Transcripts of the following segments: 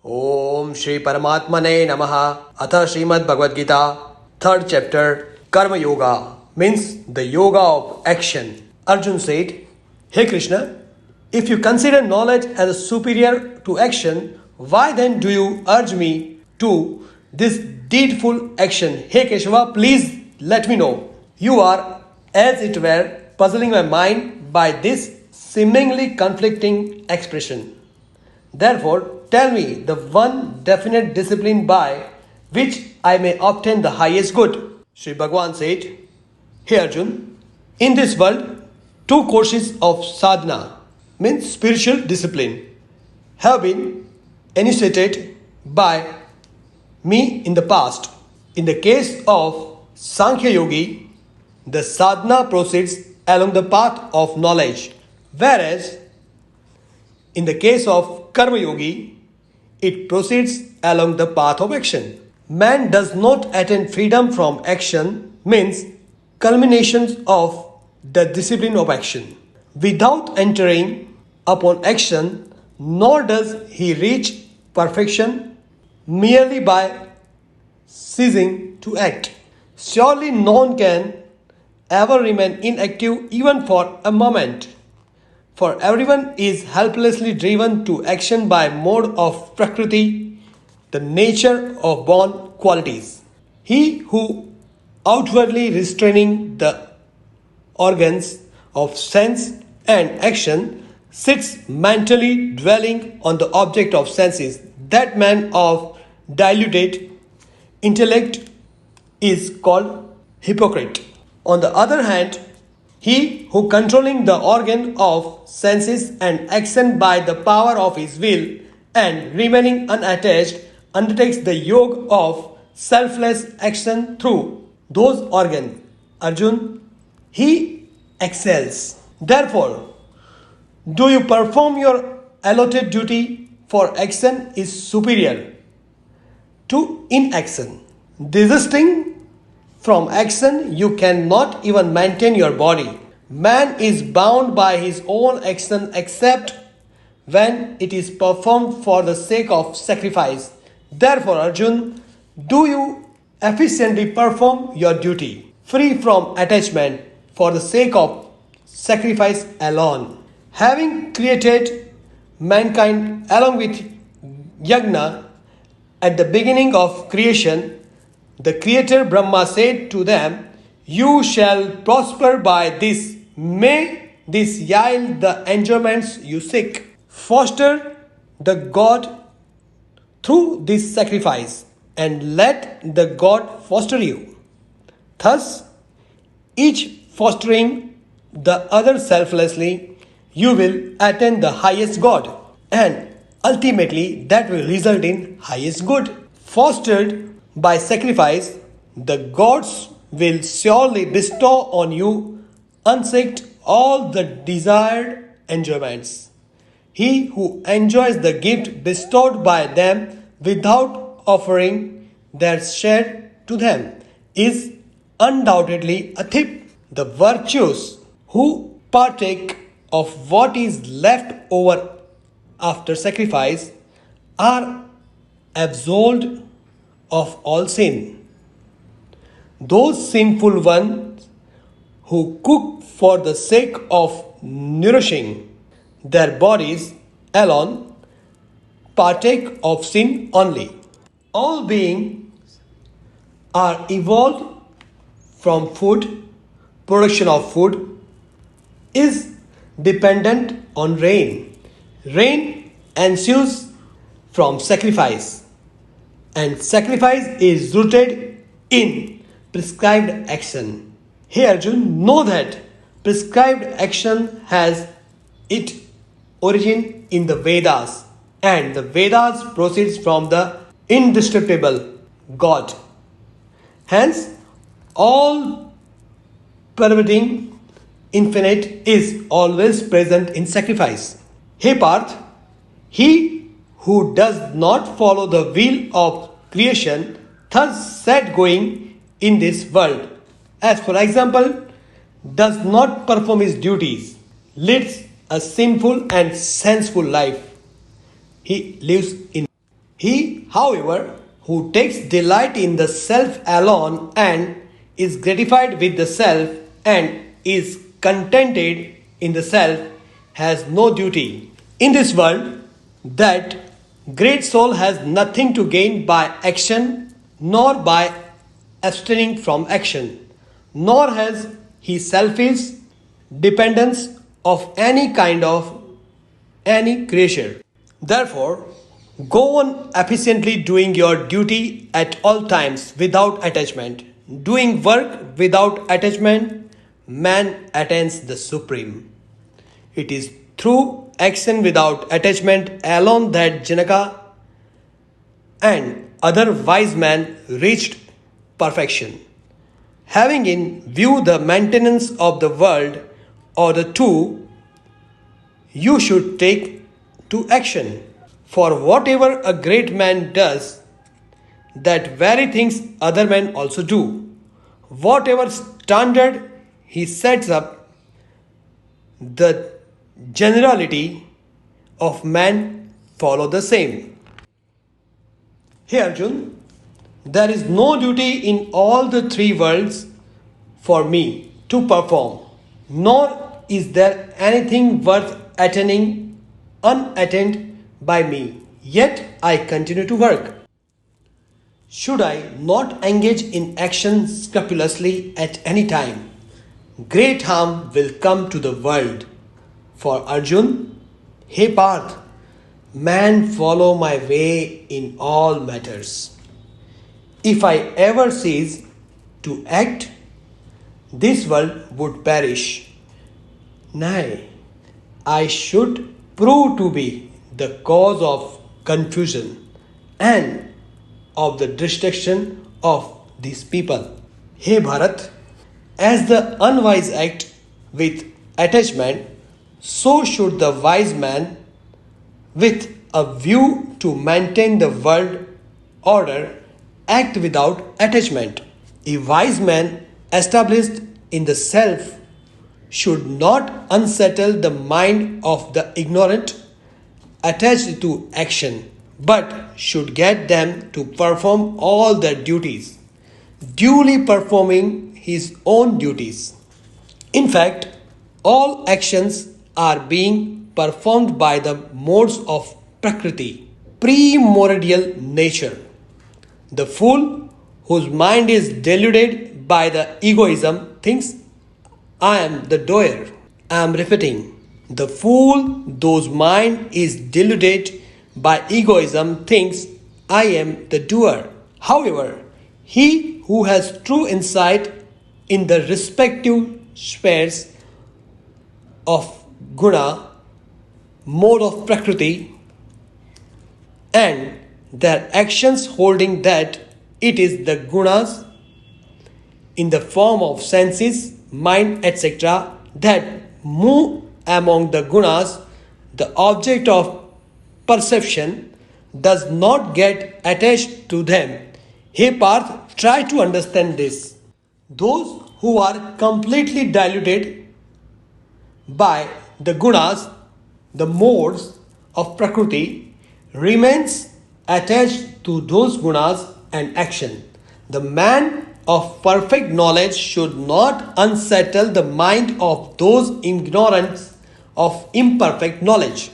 ओम श्री परमात्मने नमः। अथ Shrimad Bhagavad Gita, 3rd chapter, Karma Yoga, means the yoga of action. Arjun said, Hey Krishna, if you consider knowledge as superior to action, why then do you urge me to this deedful action? Hey Keshava, please let me know. You are, as it were, puzzling my mind by this seemingly conflicting expression. Therefore, tell me the one definite discipline by which I may obtain the highest good. Sri Bhagavan said, Hey Arjun, in this world, 2 courses of sadhana, means spiritual discipline, have been enunciated by me in the past. In the case of Sankhya Yogi, the sadhana proceeds along the path of knowledge, whereas in the case of Karma Yogi, it proceeds along the path of action. Man does not attain freedom from action, means culminations of the discipline of action, without entering upon action, nor does he reach perfection merely by ceasing to act. Surely no one can ever remain inactive even for a moment. For everyone is helplessly driven to action by mode of Prakriti, the nature of born qualities. He who outwardly restraining the organs of sense and action sits mentally dwelling on the object of senses. That man of diluted intellect is called hypocrite. On the other hand, he who controlling the organ of senses and action by the power of his will and remaining unattached undertakes the yoga of selfless action through those organs. Arjun, he excels. Therefore, do you perform your allotted duty, for action is superior to inaction. Desisting from action, you cannot even maintain your body. Man is bound by his own action except when it is performed for the sake of sacrifice. Therefore, Arjun, do you efficiently perform your duty, free from attachment, for the sake of sacrifice alone. Having created mankind along with Yagna at the beginning of creation, the Creator Brahma said to them, You shall prosper by this. May this yield the enjoyments you seek. Foster the God through this sacrifice, and let the God foster you. Thus, each fostering the other selflessly, you will attain the highest God, and ultimately that will result in highest good. Fostered by sacrifice, the gods will surely bestow on you unseeked all the desired enjoyments. He who enjoys the gift bestowed by them without offering their share to them is undoubtedly a thief. The virtuous who partake of what is left over after sacrifice are absolved of all sin. Those sinful ones who cook for the sake of nourishing their bodies alone partake of sin only. All beings are evolved from food. Production of food is dependent on rain. Rain ensues from sacrifice, and sacrifice is rooted in prescribed action. Hey Arjun, know that prescribed action has its origin in the Vedas, and the Vedas proceeds from the indestructible God. Hence, all pervading infinite is always present in sacrifice. Hey Parth, he who does not follow the will of creation, thus set going in this world, as for example, does not perform his duties, leads a sinful and sensual life. He lives in He, however, who takes delight in the self alone and is gratified with the self and is contented in the self has no duty. In this world, that great soul has nothing to gain by action nor by abstaining from action, nor has he selfish dependence of any kind of any creature. Therefore, go on efficiently doing your duty at all times without attachment. Doing work without attachment, man attains the supreme. It is through action without attachment alone that Janaka and other wise men reached perfection. Having in view the maintenance of the world or the two, you should take to action. For whatever a great man does, that very things other men also do. Whatever standard he sets up, the generality of man follow the same. Hey Arjun, there is no duty in all the three worlds for me to perform, nor is there anything worth attaining unattained by me, yet I continue to work. Should I not engage in action scrupulously at any time, great harm will come to the world. For Arjun, hey Parth, man follow my way in all matters. If I ever cease to act, this world would perish. Nay, I should prove to be the cause of confusion and of the destruction of these people. Hey Bharat, as the unwise act with attachment, so should the wise man with a view to maintain the world order act without attachment. A wise man established in the self should not unsettle the mind of the ignorant attached to action, but should get them to perform all their duties, duly performing his own duties. In fact, all actions are being performed by the modes of Prakriti, primordial nature. The fool whose mind is deluded by the egoism thinks, I am the doer. I am repeating. The fool whose mind is deluded by egoism thinks, I am the doer. However, he who has true insight in the respective spheres of guna, mode of Prakriti, and their actions holding that it is the gunas in the form of senses, mind, etc., that move among the gunas, the object of perception does not get attached to them. Hey Parth, try to understand this. Those who are completely diluted by the gunas, the modes of Prakriti, remains attached to those gunas and action. The man of perfect knowledge should not unsettle the mind of those ignorants of imperfect knowledge.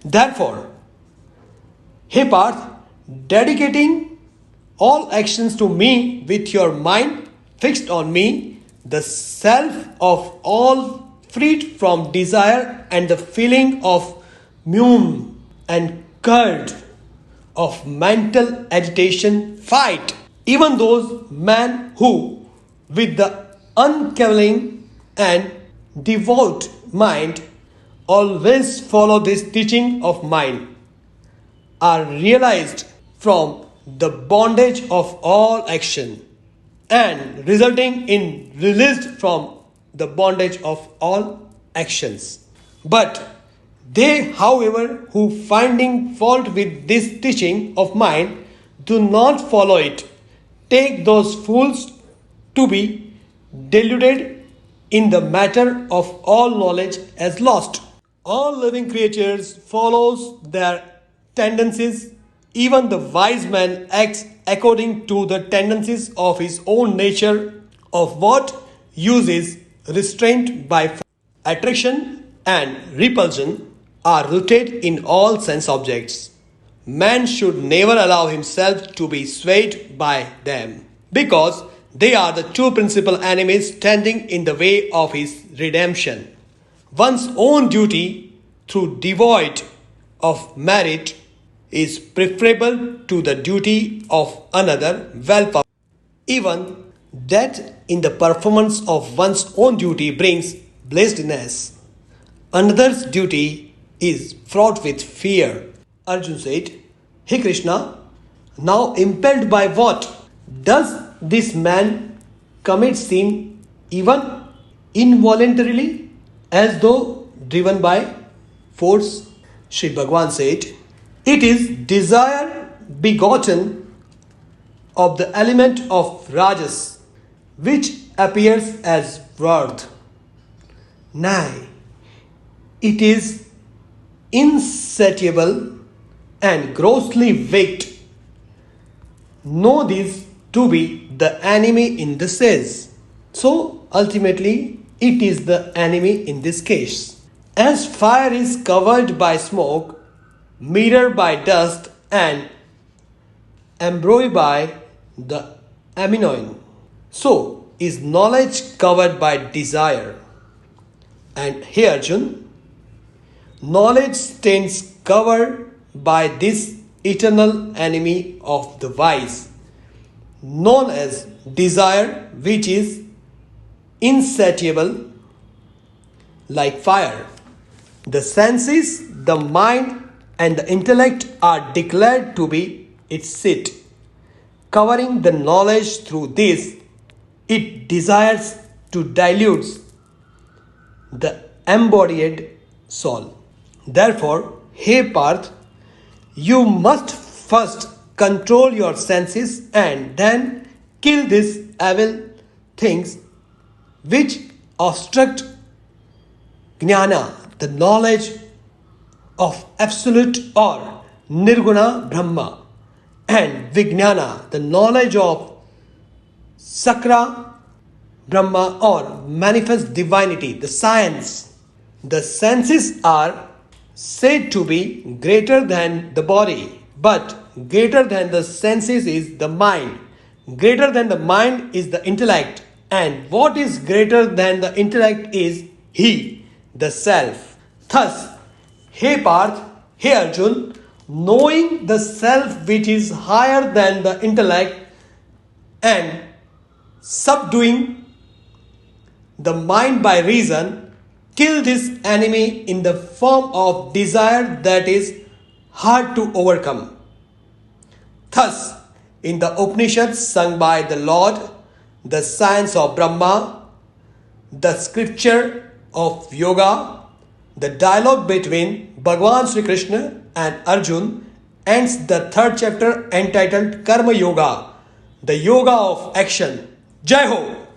Therefore, hey Parth, dedicating all actions to me with your mind fixed on me, the self of all freed from desire and the feeling of mume and curd of mental agitation, fight even those men who, with the uncavaliing and devout mind, always follow this teaching of mine, are realized from the bondage of all action and resulting in released from the bondage of all actions. But they, however, who finding fault with this teaching of mine do not follow it, take those fools to be deluded in the matter of all knowledge as lost. All living creatures follows their tendencies Even the wise man acts according to the tendencies of his own nature, of what use is restraint by attraction and repulsion are rooted in all sense objects. Man should never allow himself to be swayed by them, because they are the two principal enemies standing in the way of his redemption. One's own duty, though devoid of merit, is preferable to the duty of another well performed. Even that in the performance of one's own duty brings blessedness, another's duty is fraught with fear. Arjun said, Hey Krishna, now impelled by what? Does this man commit sin even involuntarily, as though driven by force? Sri Bhagavan said, It is desire begotten of the element of Rajas, which appears as worth. Nay, it is insatiable and grossly wicked. Know this to be the enemy in the sense. So ultimately, it is the enemy in this case. As fire is covered by smoke, mirrored by dust, and embroidered by the aminoin, so is knowledge covered by desire. And here, Arjun, knowledge stands covered by this eternal enemy of the wise, known as desire, which is insatiable like fire. The senses, the mind, and the intellect are declared to be its seat. Covering the knowledge through this, it desires to dilute the embodied soul. Therefore, hey Parth, you must first control your senses and then kill these evil things which obstruct jnana, the knowledge of absolute or nirguna Brahma, and vijnana, the knowledge of sakra Brahma or manifest divinity, the science. The senses are said to be greater than the body, but greater than the senses is the mind. Greater than the mind is the intellect, and what is greater than the intellect is he, the self. Thus, hey Parth, hey Arjun, knowing the self which is higher than the intellect and subduing the mind by reason, kill this enemy in the form of desire that is hard to overcome. Thus, in the Upanishads sung by the Lord, the science of Brahma, the scripture of yoga, the dialogue between Bhagavan Sri Krishna and Arjun ends the third chapter entitled Karma Yoga, the yoga of action. Jai Ho!